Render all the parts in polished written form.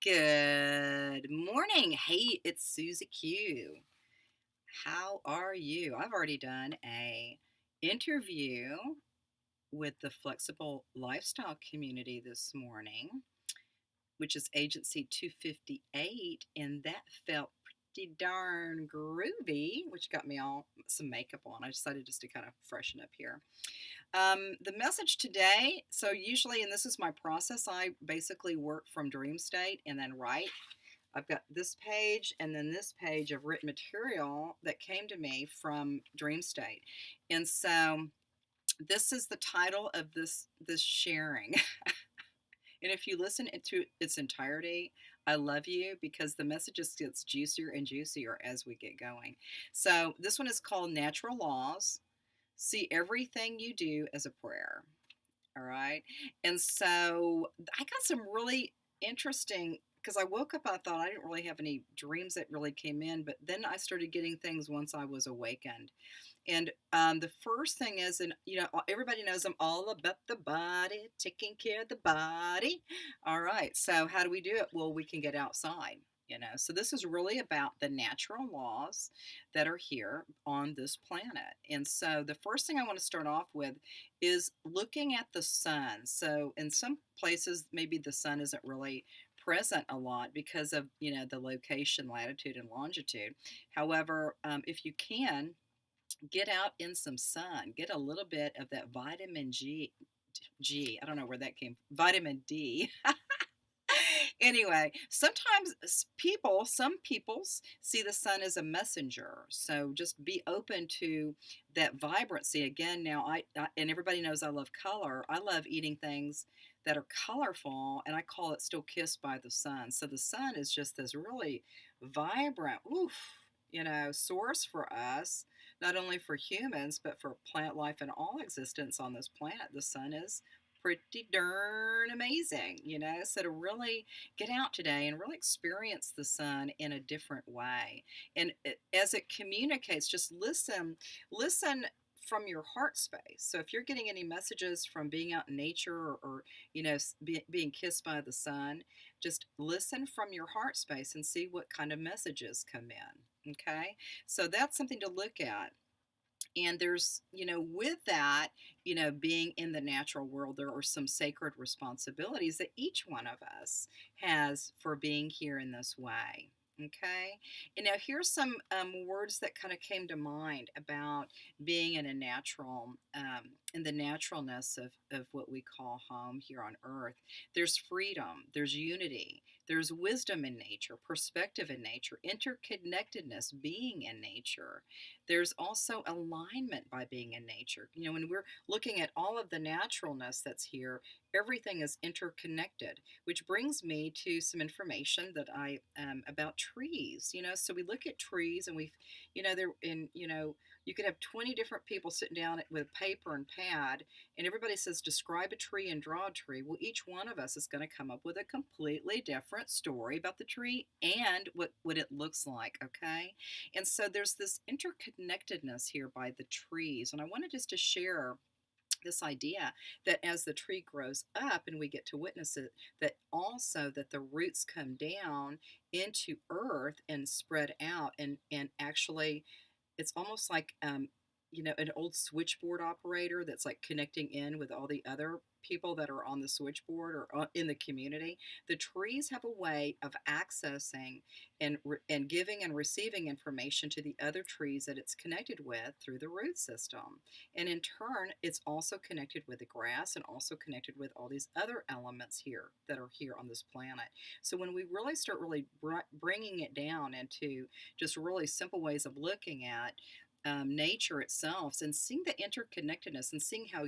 Good morning. Hey, it's Susie Q. How are you? I've already done a interview with the flexible lifestyle community this morning, which is agency 258, and that felt pretty darn groovy, which got me all some makeup on. I decided just to kind of freshen up here. The message today, so usually, and this is my process, I basically work from dream state and then write. I've got this page and then this page of written material that came to me from dream state. And so this is the title of this sharing. And if you listen to its entirety, I love you because the message just gets juicier and juicier as we get going. So this one is called Natural Laws. See everything you do as a prayer. All right. And so I got some really interesting, because I woke up, I thought I didn't really have any dreams that really came in, but then I started getting things once I was awakened. And the first thing is, and everybody knows I'm all about the body, taking care of the body. All right. So how do we do it? Well, we can get outside. So this is really about the natural laws that are here on this planet. And so the first thing I want to start off with is looking at the sun. So in some places, maybe the sun isn't really present a lot because of the location, latitude, and longitude. However, if you can get out in some sun, get a little bit of that vitamin G. I don't know where that came from. Vitamin D. Anyway, sometimes some peoples see the sun as a messenger. So just be open to that vibrancy. Again, now and everybody knows I love color. I love eating things that are colorful, and I call it still kissed by the sun. So the sun is just this really vibrant, source for us, not only for humans, but for plant life and all existence on this planet. The sun is pretty darn amazing, So to really get out today and really experience the sun in a different way. And as it communicates, just listen from your heart space. So if you're getting any messages from being out in nature or being kissed by the sun, just listen from your heart space and see what kind of messages come in. Okay. So that's something to look at. And there's, with that, being in the natural world, there are some sacred responsibilities that each one of us has for being here in this way. Okay. And now here's some words that kind of came to mind about being in the naturalness of what we call home here on earth. There's freedom, there's unity, there's wisdom in nature, perspective in nature, interconnectedness, being in nature. There's also alignment by being in nature. When we're looking at all of the naturalness that's here, everything is interconnected, which brings me to some information that I about trees. So we look at trees, and they're in. You could have 20 different people sitting down with paper and pad, and everybody says describe a tree and draw a tree. Well, each one of us is going to come up with a completely different story about the tree and what it looks like. Okay. And so there's this interconnectedness here by the trees. And I wanted just to share this idea that as the tree grows up and we get to witness it, that also that the roots come down into earth and spread out, and actually it's almost like an old switchboard operator that's like connecting in with all the other people that are on the switchboard or in the community. The trees have a way of accessing and giving and receiving information to the other trees that it's connected with through the root system. And in turn, it's also connected with the grass and also connected with all these other elements here that are here on this planet. So when we really start really bringing it down into just really simple ways of looking at nature itself and seeing the interconnectedness and seeing how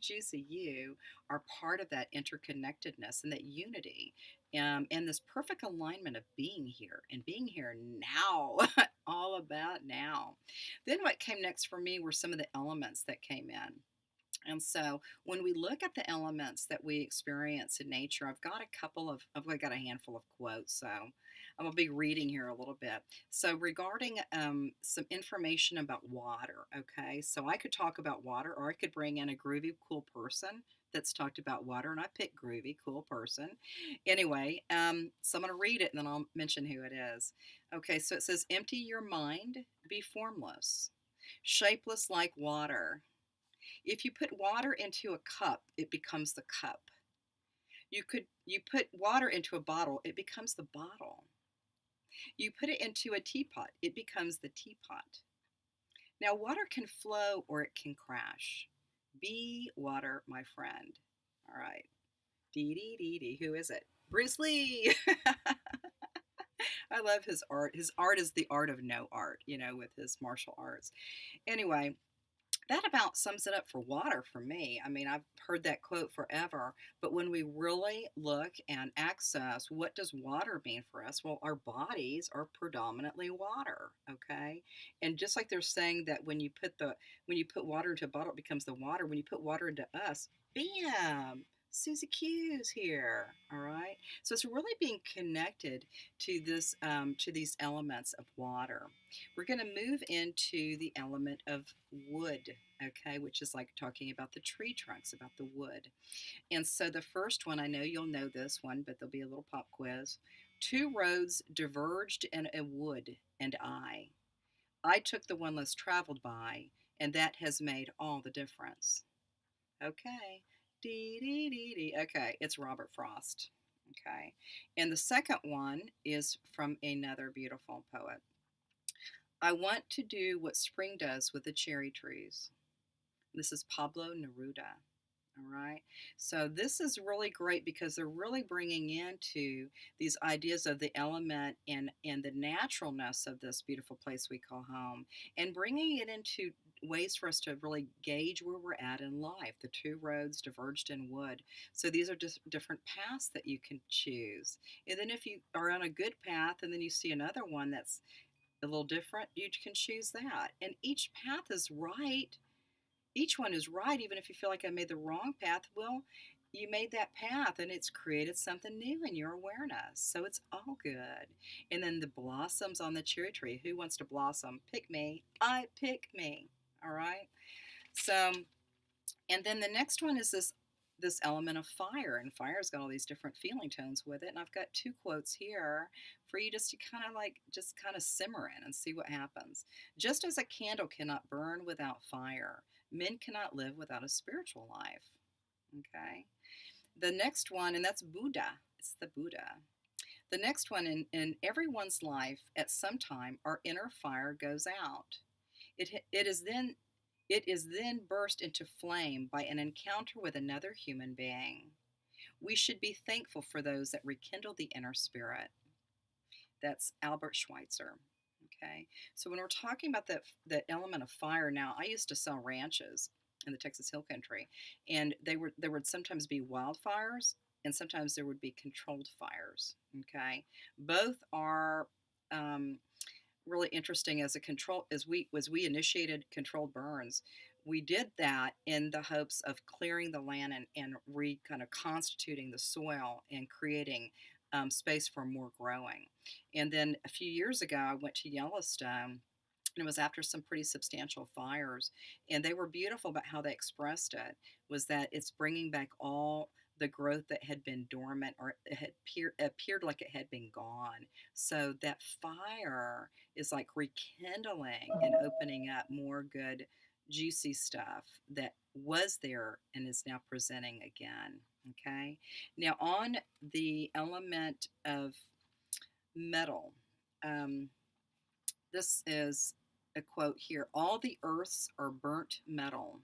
juicy you are part of that interconnectedness and that unity, and this perfect alignment of being here and being here now, all about now. Then what came next for me were some of the elements that came in. And so when we look at the elements that we experience in nature, I've got a handful of quotes. So I'm going to be reading here a little bit. So regarding some information about water, okay? So I could talk about water, or I could bring in a groovy, cool person that's talked about water, and I picked groovy, cool person. Anyway, so I'm going to read it and then I'll mention who it is. Okay, so it says, empty your mind, be formless, shapeless like water. If you put water into a cup, it becomes the cup. You put water into a bottle, it becomes the bottle. You put it into a teapot, it becomes the teapot. Now, water can flow or it can crash. Be water, my friend. All right. Dee dee dee dee. Who is it? Bruce Lee. I love his art. His art is the art of no art, with his martial arts. Anyway, that about sums it up for water for me. I mean, I've heard that quote forever, but when we really look and access what does water mean for us, well, our bodies are predominantly water, okay? And just like they're saying that when you put water into a bottle, it becomes the water. When you put water into us, bam, Susie Q's here. All right. So it's really being connected to to these elements of water. We're going to move into the element of wood, okay, which is like talking about the tree trunks, about the wood. And so the first one, I know you'll know this one, but there'll be a little pop quiz. Two roads diverged in a wood, and I took the one less traveled by, and that has made all the difference. Okay. Dee dee dee dee. Okay, it's Robert Frost. Okay. And the second one is from another beautiful poet. I want to do what spring does with the cherry trees. This is Pablo Neruda. All right. So this is really great because they're really bringing into these ideas of the element and the naturalness of this beautiful place we call home, and bringing it into ways for us to really gauge where we're at in life. The two roads diverged in wood. So these are just different paths that you can choose. And then if you are on a good path and then you see another one that's a little different, you can choose that. And each path is right. Each one is right, even if you feel like I made the wrong path. Well, you made that path and it's created something new in your awareness. So it's all good. And then the blossoms on the cherry tree. Who wants to blossom? Pick me. I pick me. All right. So, and then the next one is this element of fire, and fire's got all these different feeling tones with it. And I've got two quotes here for you just to kind of simmer in and see what happens. Just as a candle cannot burn without fire, men cannot live without a spiritual life. Okay. The next one, and that's Buddha. It's the Buddha. The next one, in everyone's life, at some time, our inner fire goes out. It is then burst into flame by an encounter with another human being. We should be thankful for those that rekindle the inner spirit. That's Albert Schweitzer. Okay, so when we're talking about that element of fire, now I used to sell ranches in the Texas Hill Country, and there would sometimes be wildfires, and sometimes there would be controlled fires. Okay, both are really interesting as we initiated controlled burns. We did that in the hopes of clearing the land and kind of constituting the soil and creating space for more growing. And then a few years ago, I went to Yellowstone, and it was after some pretty substantial fires, and they were beautiful. But how they expressed it was that it's bringing back all the growth that had been dormant, or it had appeared like it had been gone. So that fire is like rekindling and opening up more good, juicy stuff that was there and is now presenting again. Okay. Now, on the element of metal, this is a quote here: all the earths are burnt metal.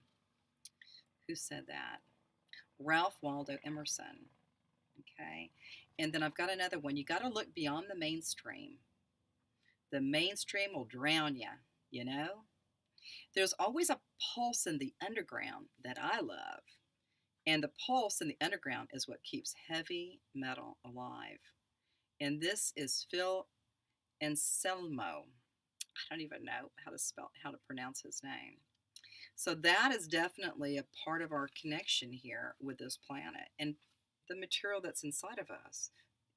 Who said that? Ralph Waldo Emerson. Okay. And then I've got another one. You got to look beyond the mainstream. The mainstream will drown you, you know? There's always a pulse in the underground that I love. And the pulse in the underground is what keeps heavy metal alive. And this is Phil Anselmo. I don't even know how to pronounce his name. So that is definitely a part of our connection here with this planet and the material that's inside of us.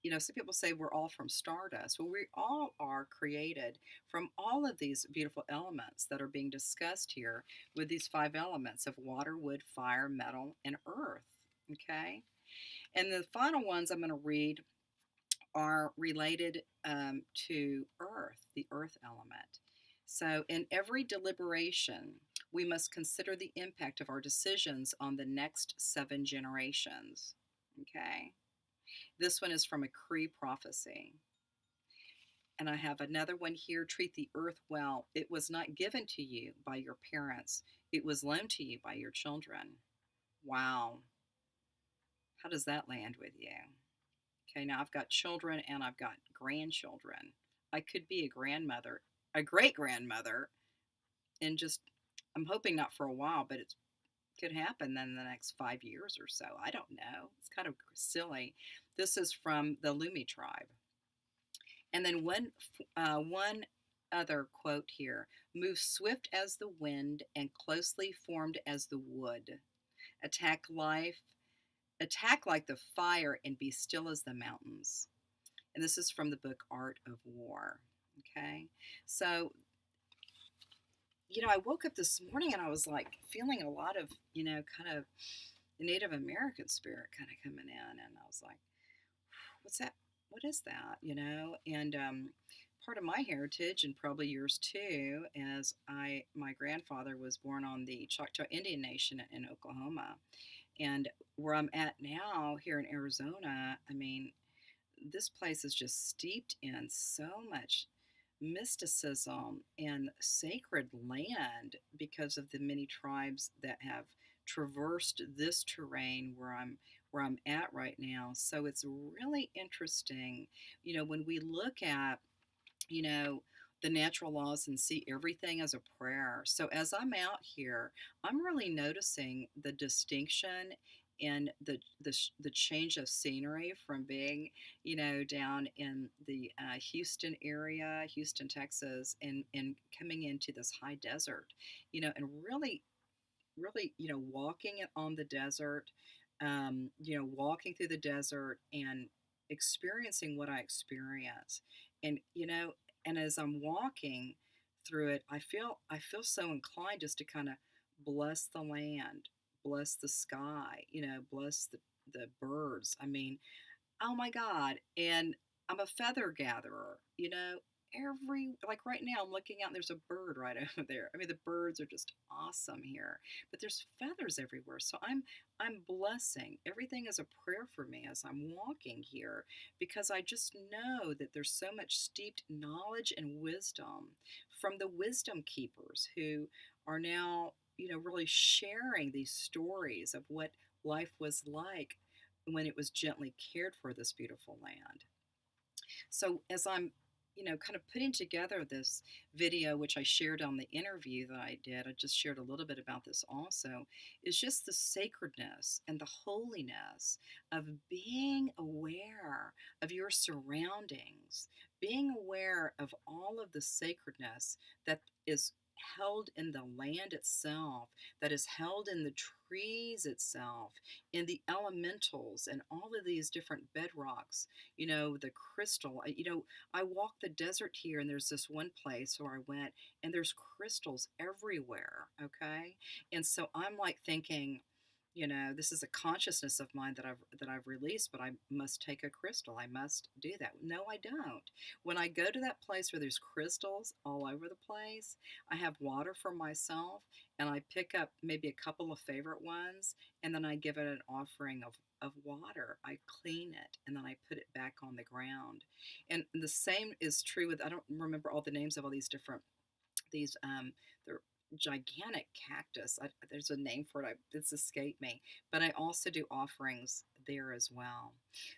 You know, some people say we're all from stardust. Well, we all are created from all of these beautiful elements that are being discussed here with these 5 elements of water, wood, fire, metal, and earth. Okay. And the final ones I'm going to read are related to earth, the earth element. So, in every deliberation, we must consider the impact of our decisions on the next 7 generations. Okay. This one is from a Cree prophecy. And I have another one here. Treat the earth well. It was not given to you by your parents, it was loaned to you by your children. Wow. How does that land with you? Okay, now I've got children and I've got grandchildren. I could be a grandmother, a great grandmother, and just, I'm hoping not for a while, but it could happen then in the next 5 years or so. I don't know. It's kind of silly. This is from the Lumi tribe. And then one other quote here: move swift as the wind and closely formed as the wood. Attack life, attack like the fire and be still as the mountains. And this is from the book Art of War. Okay. So, I woke up this morning and I was like feeling a lot of, kind of the Native American spirit kind of coming in. And I was like, what's that? What is that? And part of my heritage, and probably yours too, as my grandfather was born on the Choctaw Indian Nation in Oklahoma. And where I'm at now here in Arizona, I mean, this place is just steeped in so much mysticism and sacred land because of the many tribes that have traversed this terrain where I'm at right now. So it's really interesting, when we look at, you know, the natural laws and see everything as a prayer. So as I'm out here, I'm really noticing the distinction and the change of scenery from being, down in the Houston area, Houston, Texas, and coming into this high desert, and really, walking on the desert, walking through the desert and experiencing what I experience. And, and as I'm walking through it, I feel so inclined just to kind of bless the land, bless the sky, bless the birds. I mean, oh my God. And I'm a feather gatherer, like right now I'm looking out and there's a bird right over there. I mean, the birds are just awesome here, but there's feathers everywhere. So I'm blessing. Everything is a prayer for me as I'm walking here, because I just know that there's so much steeped knowledge and wisdom from the wisdom keepers who are now, really sharing these stories of what life was like when it was gently cared for, this beautiful land. So as I'm, kind of putting together this video, which I shared on the interview that I did, I just shared a little bit about this also, is just the sacredness and the holiness of being aware of your surroundings, being aware of all of the sacredness that is held in the land itself, that is held in the trees itself, in the elementals, and all of these different bedrocks, the crystal. I walk the desert here, and there's this one place where I went, and there's crystals everywhere. Okay. And so I'm like thinking, this is a consciousness of mine that I've released, but I must take a crystal. I must do that. No, I don't. When I go to that place where there's crystals all over the place, I have water for myself, and I pick up maybe a couple of favorite ones, and then I give it an offering of water. I clean it, and then I put it back on the ground. And the same is true with, I don't remember all the names of all these different, they're gigantic cactus. There's a name for it. It's escaped me. But I also do offerings there as well.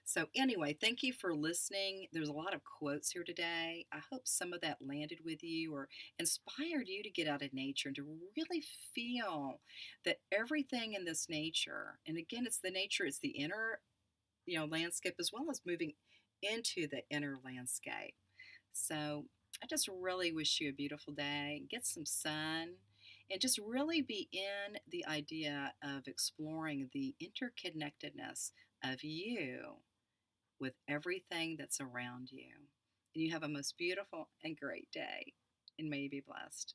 So anyway, thank you for listening. There's a lot of quotes here today. I hope some of that landed with you or inspired you to get out of nature and to really feel that everything in this nature, and again, it's the nature, it's the inner, landscape, as well as moving into the inner landscape. So I just really wish you a beautiful day. Get some sun and just really be in the idea of exploring the interconnectedness of you with everything that's around you. And you have a most beautiful and great day. And may you be blessed.